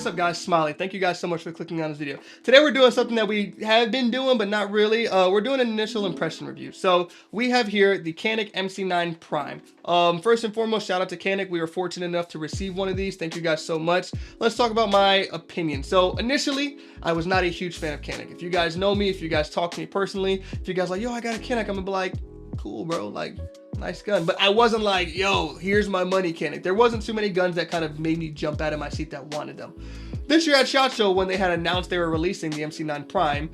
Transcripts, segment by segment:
what's up guys, Smiley. Thank you guys so much for clicking on this video. Today we're doing something that we have been doing, but not really. We're doing an initial impression review. So we have here the CANiK MC9 Prime. First and foremost, shout out to CANiK. We were fortunate enough to receive one of these. Thank you guys so much. Let's talk about my opinion. So initially, I was not a huge fan of CANiK. If you guys know me, if you guys talk to me personally, if you guys like, yo, I got a CANiK, I'm gonna be like, cool, bro. Like, nice gun. But I wasn't like, yo, here's my money, CANiK. There wasn't too many guns that kind of made me jump out of my seat that wanted them. This year at SHOT Show, when they had announced they were releasing the MC9 Prime,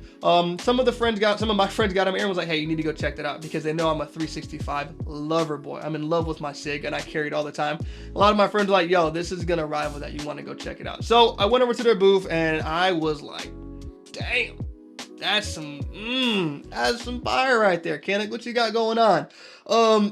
some of my friends got them here and was like, hey, you need to go check that out, because they know I'm a 365 lover boy. I'm in love with my SIG and I carry it all the time. A lot of my friends were like, yo, this is gonna rival that. You want to go check it out. So I went over to their booth and I was like, damn. That's some fire right there, CANiK. What you got going on?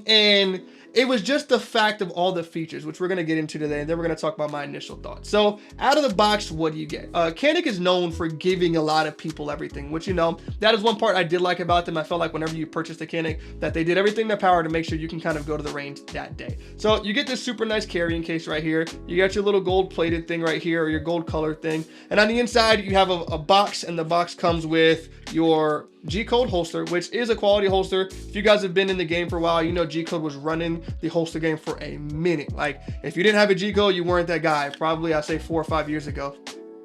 And it was just the fact of all the features, which we're going to get into today, and then we're going to talk about my initial thoughts. So out of the box, what do you get? CANiK is known for giving a lot of people everything, which, you know, that is one part I did like about them. I felt like whenever you purchased the CANiK, that they did everything in their power to make sure you can kind of go to the range that day. So you get this super nice carrying case right here. You got your little gold plated thing right here, or your gold colored thing. And on the inside, you have a box, and the box comes with your G-Code holster, which is a quality holster. If you guys have been in the game for a while, you know G-Code was running the holster game for a minute. Like, if you didn't have a G-Code, you weren't that guy. Probably, I say 4 or 5 years ago.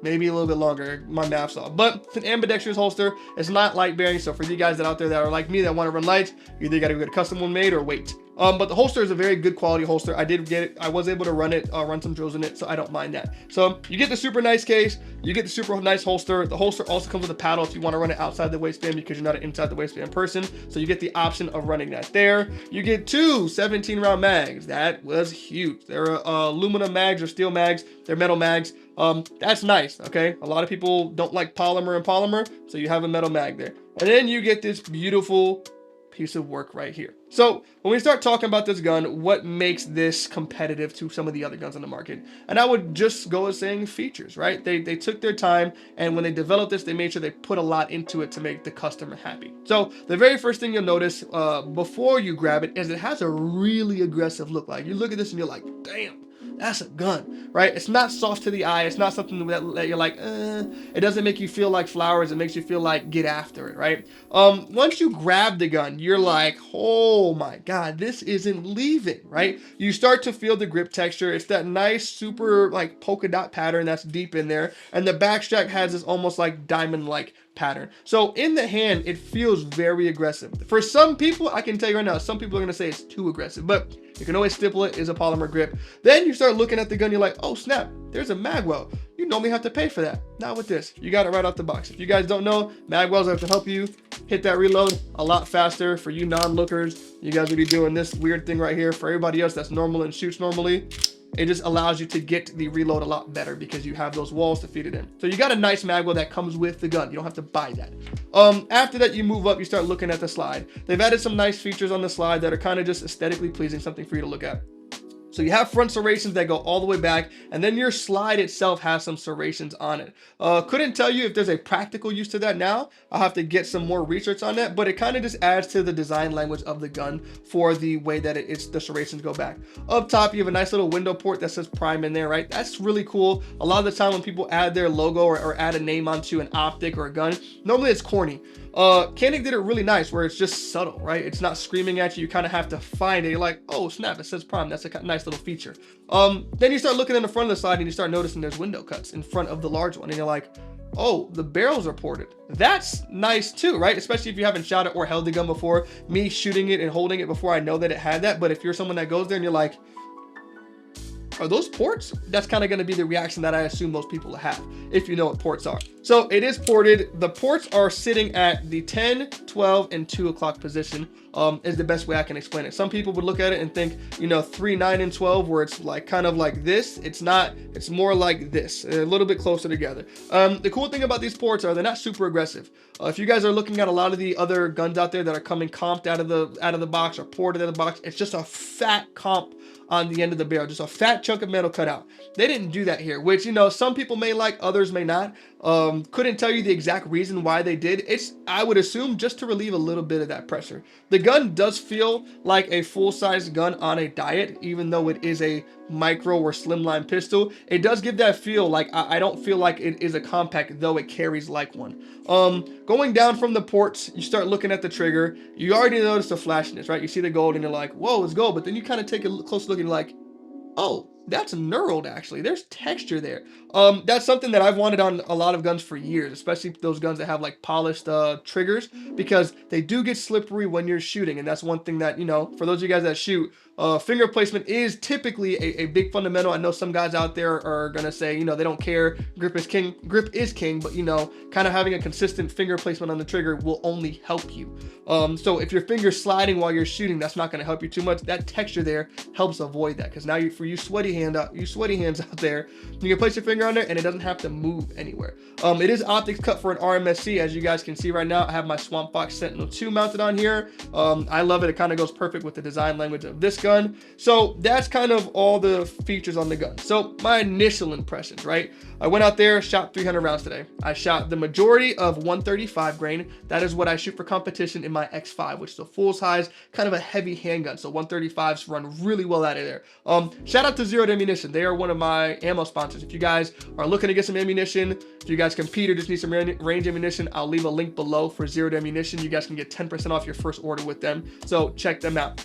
Maybe a little bit longer, my math's off. But it's an ambidextrous holster. It's not light bearing, so for you guys that out there that are like me that want to run lights, you either got to get a custom one made or wait. But the holster is a very good quality holster. I did get it. I was able to run it, run some drills in it, so I don't mind that. So you get the super nice case. You get the super nice holster. The holster also comes with a paddle if you want to run it outside the waistband, because you're not an inside the waistband person. So you get the option of running that there. You get two 17-round mags. That was huge. They're aluminum mags or steel mags. They're metal mags. That's nice, okay? A lot of people don't like polymer, so you have a metal mag there. And then you get this beautiful piece of work right here. So when we start talking about this gun, what makes this competitive to some of the other guns on the market? And I would just go as saying features, right? They took their time, and when they developed this, they made sure they put a lot into it to make the customer happy. So the very first thing you'll notice before you grab it is it has a really aggressive look. Like, you look at this and you're like, damn, that's a gun, right? It's not soft to the eye. It's not something that you're like, it doesn't make you feel like flowers. It makes you feel like get after it, right? Once you grab the gun, you're like, oh my God, this isn't leaving, right? You start to feel the grip texture. It's that nice, super like polka dot pattern that's deep in there. And the backstrap has this almost like diamond-like pattern. So in the hand, it feels very aggressive. For some people, I can tell you right now, some people are going to say it's too aggressive, but you can always stipple it. Is a polymer grip. Then you start looking at the gun, you're like, oh snap, there's a magwell. You normally have to pay for that. Not with this. You got it right off the box. If you guys don't know, magwells are to help you hit that reload a lot faster. For you non-lookers, you guys will be doing this weird thing right here. For everybody else that's normal and shoots normally, it just allows you to get the reload a lot better because you have those walls to feed it in. So you got a nice magwell that comes with the gun. You don't have to buy that. After that, you move up, you start looking at the slide. They've added some nice features on the slide that are kind of just aesthetically pleasing, something for you to look at. So you have front serrations that go all the way back, and then your slide itself has some serrations on it. Couldn't tell you if there's a practical use to that now. I'll have to get some more research on that, but it kind of just adds to the design language of the gun for the way that the serrations go back. Up top, you have a nice little window port that says Prime in there, right? That's really cool. A lot of the time when people add their logo or add a name onto an optic or a gun, normally it's corny. CANiK did it really nice where it's just subtle, right? It's not screaming at you. You kind of have to find it. You're like, oh snap, it says Prime. That's a nice little feature. Then you start looking in the front of the slide and you start noticing there's window cuts in front of the large one. And you're like, oh, the barrels are ported. That's nice too, right? Especially if you haven't shot it or held the gun before. Me shooting it and holding it before, I know that it had that. But if you're someone that goes there and you're like, are those ports? That's kind of going to be the reaction that I assume most people have if you know what ports are. So it is ported. The ports are sitting at the 10, 12, and 2 o'clock position is the best way I can explain it. Some people would look at it and think, you know, 3, 9, and 12 where it's like kind of like this. It's not. It's more like this, a little bit closer together. The cool thing about these ports are they're not super aggressive. If you guys are looking at a lot of the other guns out there that are coming comped out of the box or ported out of the box, it's just a fat comp on the end of the barrel, just a fat chunk of metal cut out. They didn't do that here, which, you know, some people may like, others may not. Couldn't tell you the exact reason why they did. It's, I would assume, just to relieve a little bit of that pressure. The gun does feel like a full-size gun on a diet, even though it is a micro or slimline pistol. It does give that feel. Like, I don't feel like it is a compact, though it carries like one. Going down from the ports, you start looking at the trigger. You already notice the flashiness, right? You see the gold and you're like, whoa, it's gold. But then you kind of take a close look and you're like, oh, that's knurled. Actually, there's texture there. That's something that I've wanted on a lot of guns for years, especially those guns that have like polished triggers, because they do get slippery when you're shooting. And that's one thing that, you know, for those of you guys that shoot, finger placement is typically a big fundamental. I know some guys out there are gonna say, you know, they don't care, grip is king. Grip is king, but, you know, kind of having a consistent finger placement on the trigger will only help you. So if your finger's sliding while you're shooting, that's not gonna help you too much. That texture there helps avoid that, because now for you sweaty hands out there, you can place your finger on there and it doesn't have to move anywhere. It is optics cut for an RMSC, as you guys can see right now. I have my Swamp Fox Sentinel 2 mounted on here. I love it. It kind of goes perfect with the design language of this gun. So that's kind of all the features on the gun. So my initial impressions, right? I went out there, shot 300 rounds today. I shot the majority of 135 grain. That is what I shoot for competition in my X5, which is a full size, kind of a heavy handgun. So 135s run really well out of there. Shout out to Zero Ammunition. They are one of my ammo sponsors. If you guys are looking to get some ammunition, if you guys compete or just need some range ammunition, I'll leave a link below for Zero Ammunition. You guys can get 10% off your first order with them. So check them out.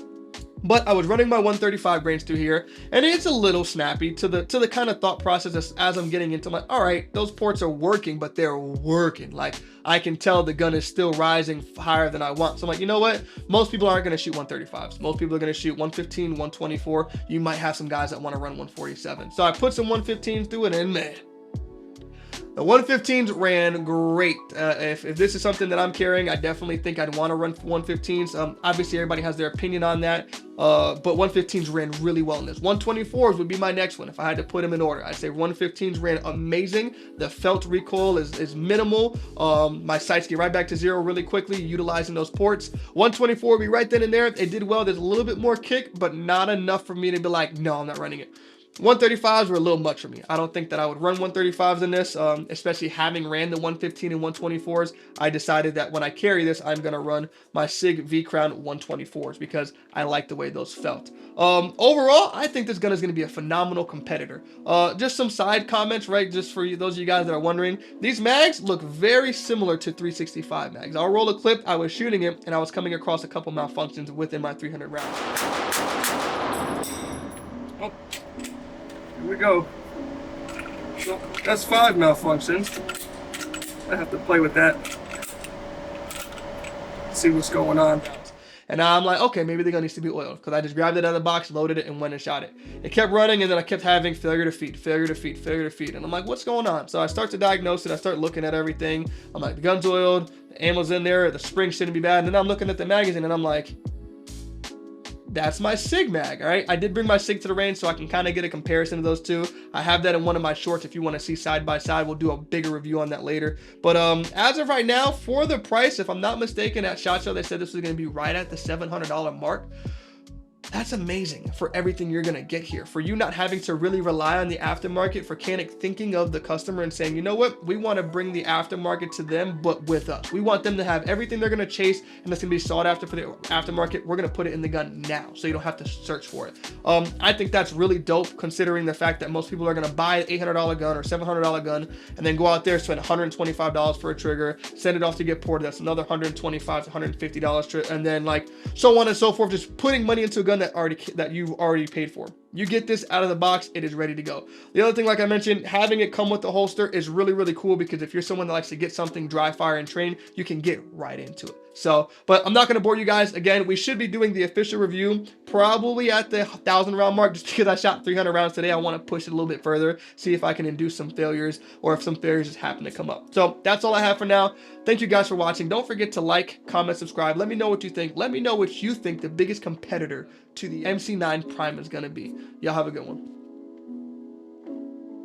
But I was running my 135 grains through here, and it's a little snappy to the kind of thought process as I'm getting into. Like, all right, those ports are working, but they're working. Like, I can tell the gun is still rising higher than I want. So I'm like, you know what? Most people aren't going to shoot 135s. Most people are going to shoot 115, 124. You might have some guys that want to run 147. So I put some 115s through it, and man, the 115s ran great. If this is something that I'm carrying, I definitely think I'd want to run 115s. Obviously, everybody has their opinion on that, but 115s ran really well in this. 124s would be my next one if I had to put them in order. I'd say 115s ran amazing. The felt recoil is minimal. My sights get right back to zero really quickly, utilizing those ports. 124 would be right then and there. It did well. There's a little bit more kick, but not enough for me to be like, no, I'm not running it. 135s were a little much for me. I don't think that I would run 135s in this, especially having ran the 115 and 124s. I decided that when I carry this, I'm going to run my SIG V-Crown 124s because I like the way those felt. Overall, I think this gun is going to be a phenomenal competitor. Just some side comments, right? Just for those of you guys that are wondering, these mags look very similar to 365 mags. I'll roll a clip. I was shooting it, and I was coming across a couple malfunctions within my 300 rounds. Oh. Here we go. So that's 5 malfunctions. I have to play with that. See what's going on. And now I'm like, okay, maybe the gun needs to be oiled, because I just grabbed it out of the box, loaded it, and went and shot it. It kept running, and then I kept having failure to feed, failure to feed, failure to feed. And I'm like, what's going on? So I start to diagnose it. I start looking at everything. I'm like, the gun's oiled, the ammo's in there, the spring shouldn't be bad. And then I'm looking at the magazine, and I'm like, that's my SIG mag. All right, I did bring my SIG to the range so I can kind of get a comparison of those two. I have that in one of my shorts if you want to see side by side. We'll do a bigger review on that later. But as of right now, for the price, if I'm not mistaken, at SHOT Show they said this was going to be right at the $700 mark. That's amazing for everything you're going to get here. For you not having to really rely on the aftermarket, for CANiK thinking of the customer and saying, you know what, we want to bring the aftermarket to them, but with us. We want them to have everything they're going to chase, and that's going to be sought after for the aftermarket. We're going to put it in the gun now, so you don't have to search for it. I think that's really dope, considering the fact that most people are going to buy an $800 gun or $700 gun, and then go out there, spend $125 for a trigger, send it off to get ported. That's another $125 to $150, and then like so on and so forth, just putting money into a gun that you've already paid for. You get this out of the box, it is ready to go. The other thing, like I mentioned, having it come with the holster is really, really cool, because if you're someone that likes to get something dry fire and train, you can get right into it. So, but I'm not going to bore you guys. Again, we should be doing the official review probably at the 1,000 round mark, just because I shot 300 rounds today. I want to push it a little bit further, see if I can induce some failures, or if some failures just happen to come up. So that's all I have for now. Thank you guys for watching. Don't forget to like, comment, subscribe. Let me know what you think. Let me know what you think the biggest competitor to the MC9 Prime is going to be. Y'all have a good one.